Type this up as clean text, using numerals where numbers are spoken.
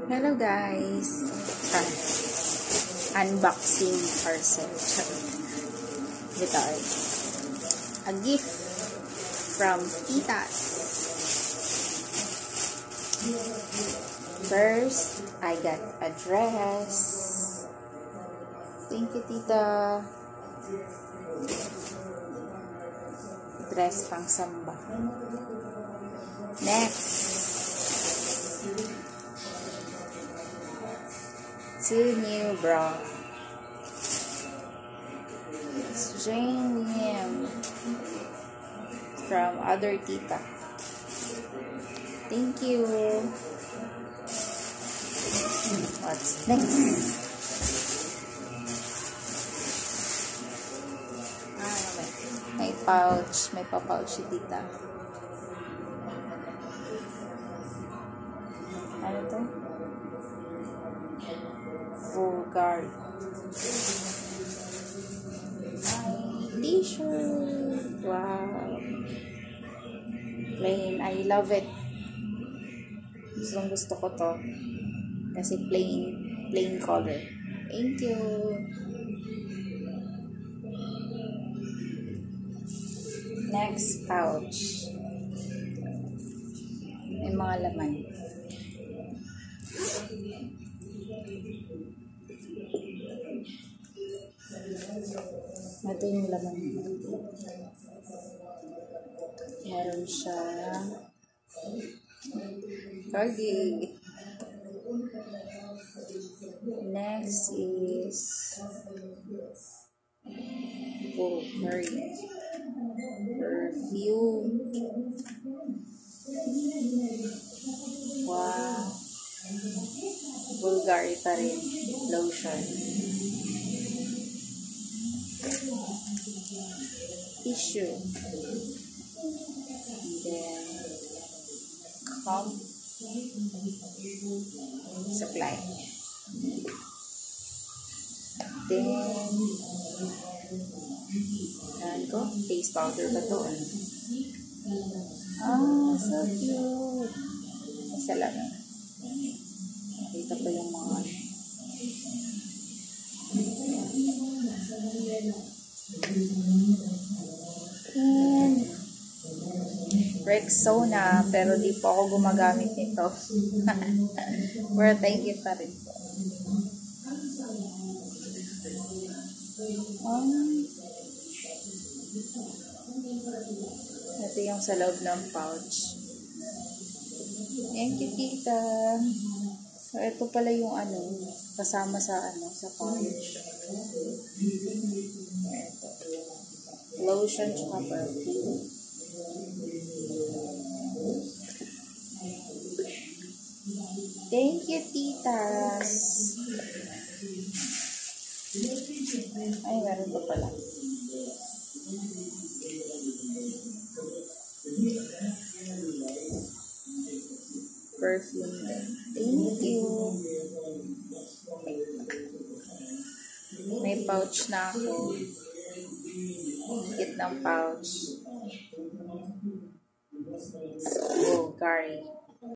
Hello guys! Unboxing parcel. Ito ay a gift from Titas. First, I got a dress. Thank you, Tita. Dress pang samba. Next, two new bra. It's Jane Lim from other Tita. Thank you. What's next? May pouch. May pa-pouch si Tita. Ano to? Vulgari. T-shirt. Wow. Plain. I love it. Gusto ko to. Kasi plain color. Thank you. Next pouch. May mga laman. Ito yung laman nito. Meron siya Colgate. Next is Vulgari perfume. Wow. Vulgari pa rin. Lotion. Tissue. And then comb. Supply. Then face powder ba to? So cute. Isa lang. Dito pa yung mga and Rexona, pero di po ako gumagamit nito. Pero thank you pa rin po. Ito yung sa loob ng pouch. Thank you, Tita. So, ito pala yung kasama sa pouch. Ito. Lotion tsaka perfume. Thank you, Titas. Ay, meron pa pala. Perfume. Thank you. May pouch na ako. Kit ng pouch. Vulgari.